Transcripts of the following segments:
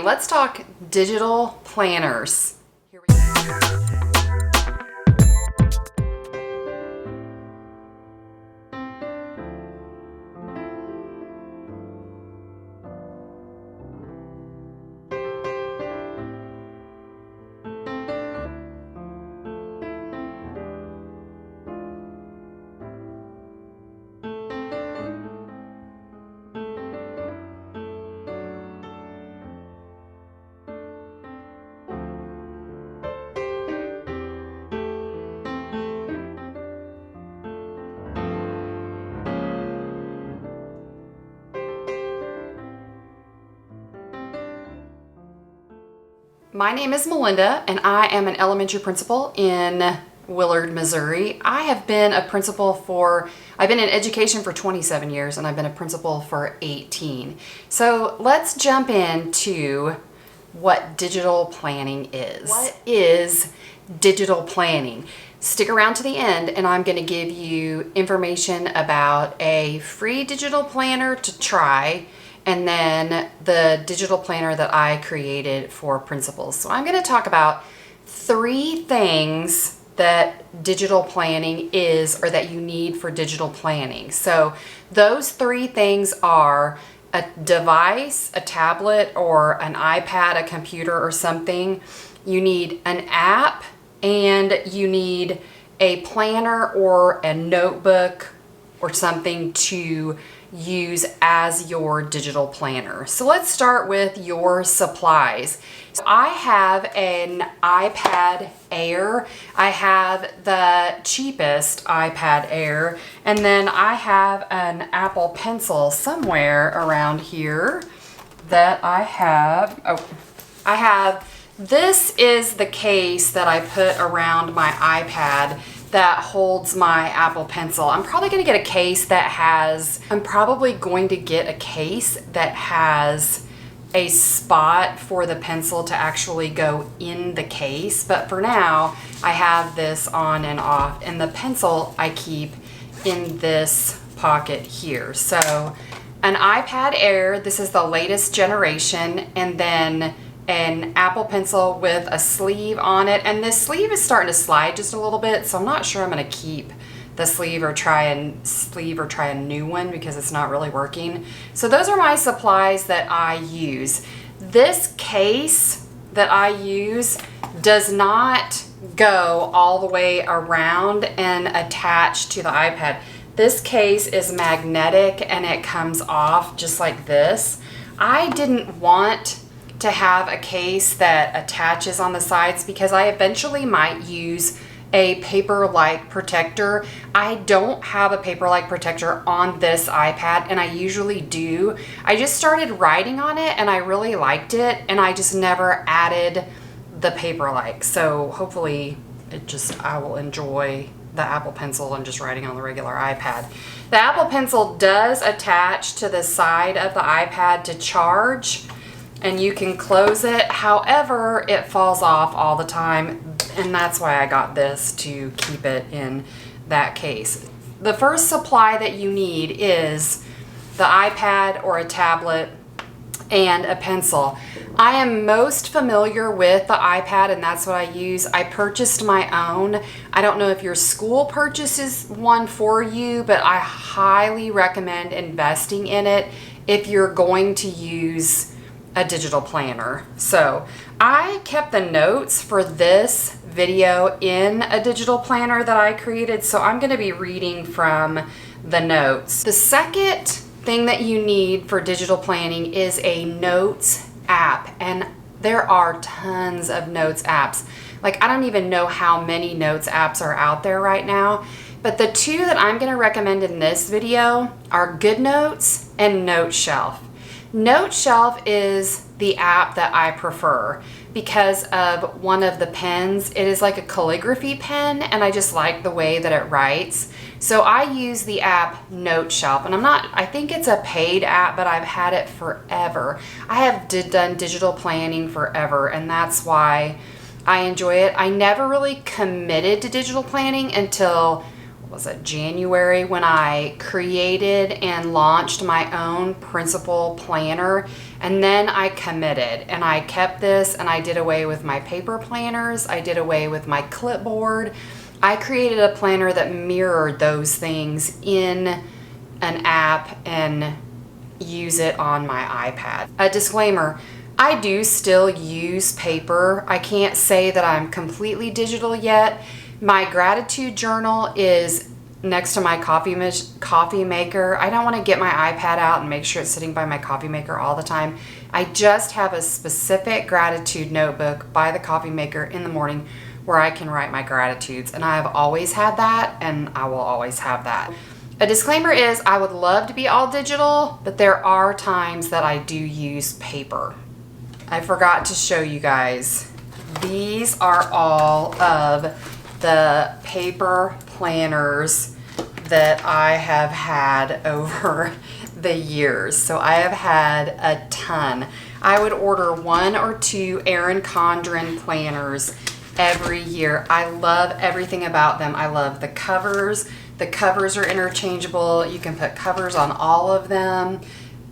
let's talk digital planners. Here we go. My name is Melinda, and I am an elementary principal in Willard, Missouri. I have been a principal I've been in education for 27 years, and I've been a principal for 18. So let's jump into what digital planning is. What is digital planning? Stick around to the end, and I'm going to give you information about a free digital planner to try, and then the digital planner that I created for principals. So I'm going to talk about 3 things that digital planning is, or that you need for digital planning. So those 3 things are a device, a tablet or an iPad, a computer or something. You need an app, and you need a planner or a notebook or something to use as your digital planner. So let's start with your supplies. So I have an iPad Air. I have the cheapest iPad Air, and then I have an Apple Pencil somewhere around here that I have. This is the case that I put around my iPad that holds my Apple Pencil. I'm probably going to get a case that has a spot for the pencil to actually go in the case. But for now, I have this on and off, and the pencil I keep in this pocket here. So an iPad Air, this is the latest generation, and then an Apple Pencil with a sleeve on it, and this sleeve is starting to slide just a little bit, so I'm not sure I'm going to keep the sleeve or try a new one because it's not really working. So those are my supplies that I use. This case that I use does not go all the way around and attach to the iPad. This case is magnetic and it comes off just like this. I didn't want to have a case that attaches on the sides because I eventually might use a paper-like protector. I don't have a paper-like protector on this iPad, and I usually do. I just started writing on it and I really liked it, and I just never added the paper-like. So hopefully I will enjoy the Apple Pencil and just writing on the regular iPad. The Apple Pencil does attach to the side of the iPad to charge, and you can close it. However, it falls off all the time, and that's why I got this, to keep it in that case. The first supply that you need is the iPad or a tablet and a pencil. I am most familiar with the iPad, and that's what I use. I purchased my own. I don't know if your school purchases one for you, but I highly recommend investing in it if you're going to use a digital planner. So I kept the notes for this video in a digital planner that I created, so I'm going to be reading from the notes. The second thing that you need for digital planning is a notes app, and there are tons of notes apps. Like, I don't even know how many notes apps are out there right now, but the 2 that I'm going to recommend in this video are GoodNotes and NoteShelf. NoteShelf is the app that I prefer because of one of the pens. It is like a calligraphy pen, and I just like the way that it writes. So I use the app NoteShelf, and I think it's a paid app, but I've had it forever. I have done digital planning forever, and that's why I enjoy it. I never really committed to digital planning until was it January, when I created and launched my own principal planner, and then I committed and I kept this, and I did away with my paper planners. I did away with my clipboard. I created a planner that mirrored those things in an app and use it on my iPad. A disclaimer, I do still use paper. I can't say that I'm completely digital yet. My gratitude journal is next to my coffee maker. I don't want to get my iPad out and make sure it's sitting by my coffee maker all the time. I just have a specific gratitude notebook by the coffee maker in the morning where I can write my gratitudes, and I have always had that, and I will always have that. A disclaimer is I would love to be all digital, but there are times that I do use paper. I forgot to show you guys. These are all of the paper planners that I have had over the years. So I have had a ton. I would order 1 or 2 Erin Condren planners every year. I love everything about them. I love the covers. The covers are interchangeable. You can put covers on all of them.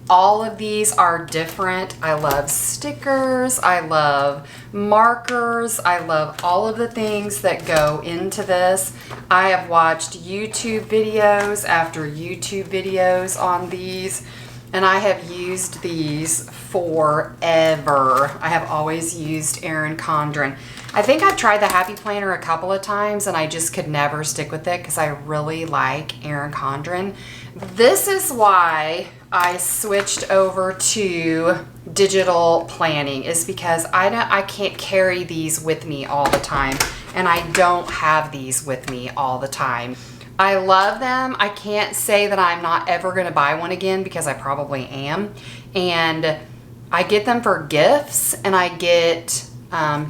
All of these are different. I love stickers. I love markers. I love all of the things that go into this. I have watched YouTube videos after YouTube videos on these, and I have used these forever. I have always used Erin Condren. I think I've tried the Happy Planner a couple of times, and I just could never stick with it because I really like Erin Condren. This is why I switched over to digital planning, is because I can't carry these with me all the time, and I don't have these with me all the time. I love them. I can't say that I'm not ever going to buy one again, because I probably am. And I get them for gifts, and I get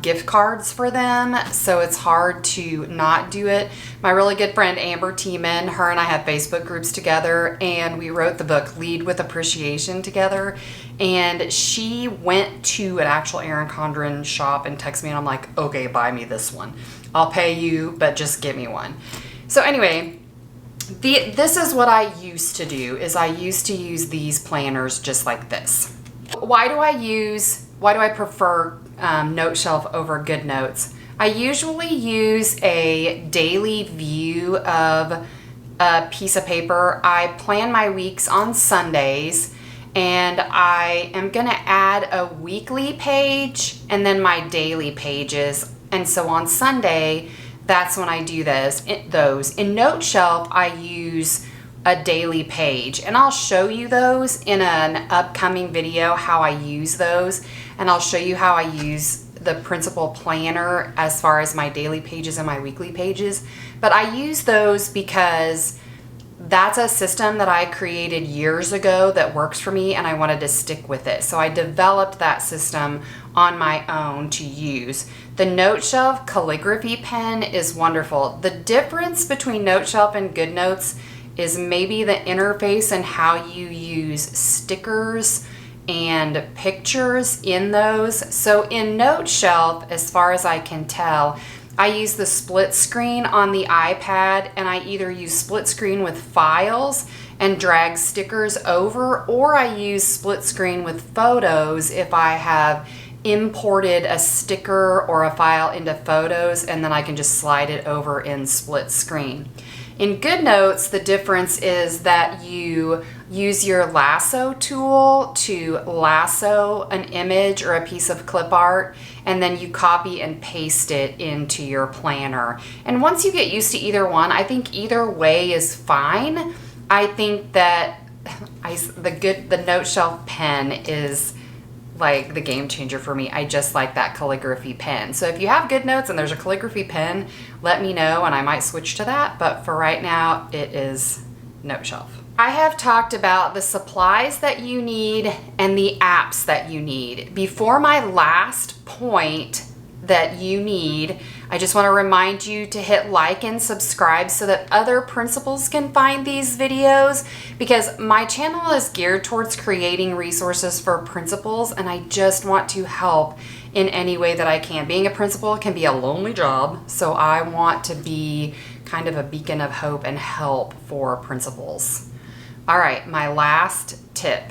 gift cards for them, so it's hard to not do it. My really good friend Amber Tiemann, her and I have Facebook groups together, and we wrote the book Lead with Appreciation together, and she went to an actual Erin Condren shop and texted me, and I'm like, okay, buy me this one. I'll pay you, but just get me one. So anyway, this is what I used to do, is I used to use these planners just like this. Why do I prefer NoteShelf over GoodNotes? I usually use a daily view of a piece of paper. I plan my weeks on Sundays, and I am going to add a weekly page and then my daily pages. And so on Sunday, that's when I do those. In NoteShelf, I use a daily page, and I'll show you those in an upcoming video, how I use those, and I'll show you how I use the Principal Planner as far as my daily pages and my weekly pages. But I use those because that's a system that I created years ago that works for me, and I wanted to stick with it. So I developed that system on my own to use. The NoteShelf calligraphy pen is wonderful. The difference between NoteShelf and GoodNotes is maybe the interface and how you use stickers and pictures in those. So in NoteShelf, as far as I can tell, I use the split screen on the iPad, and I either use split screen with files and drag stickers over, or I use split screen with photos if I have imported a sticker or a file into Photos, and then I can just slide it over in split screen. In GoodNotes, the difference is that you use your lasso tool to lasso an image or a piece of clip art, and then you copy and paste it into your planner. And once you get used to either one, I think either way is fine. I think that the NoteShelf pen is like the game changer for me. I just like that calligraphy pen. So if you have GoodNotes and there's a calligraphy pen, let me know and I might switch to that. But for right now, it is NoteShelf. I have talked about the supplies that you need and the apps that you need. Before my last point that you need, I just want to remind you to hit like and subscribe so that other principals can find these videos, because my channel is geared towards creating resources for principals, and I just want to help in any way that I can. Being a principal can be a lonely job, so I want to be kind of a beacon of hope and help for principals. All right, my last tip.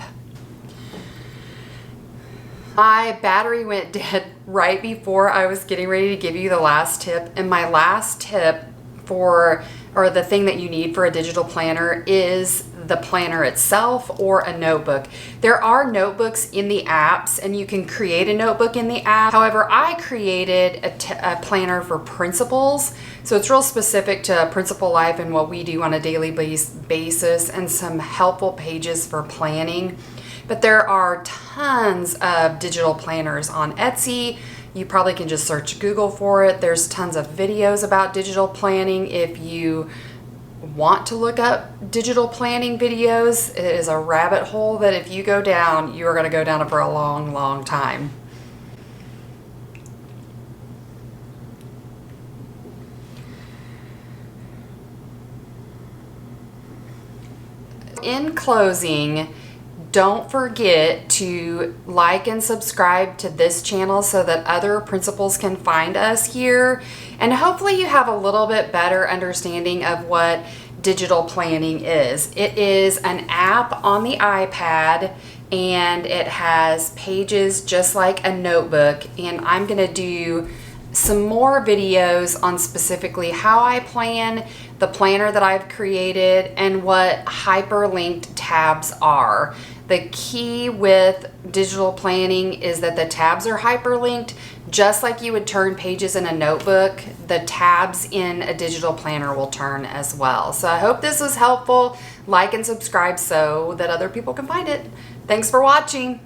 My battery went dead right before I was getting ready to give you the last tip. And my last tip or the thing that you need for a digital planner is the planner itself or a notebook. There are notebooks in the apps and you can create a notebook in the app. However, I created a planner for principals. So it's real specific to principal life and what we do on a daily basis, and some helpful pages for planning. But there are tons of digital planners on Etsy. You probably can just search Google for it. There's tons of videos about digital planning. If you want to look up digital planning videos, it is a rabbit hole that if you go down, you are going to go down it for a long, long time. In closing, don't forget to like and subscribe to this channel so that other principals can find us here. And hopefully you have a little bit better understanding of what digital planning is. It is an app on the iPad and it has pages just like a notebook. And I'm going to do some more videos on specifically how I plan, the planner that I've created, and what hyperlinked tabs are. The key with digital planning is that the tabs are hyperlinked. Just like you would turn pages in a notebook, the tabs in a digital planner will turn as well. So I hope this was helpful. Like and subscribe so that other people can find it. Thanks for watching.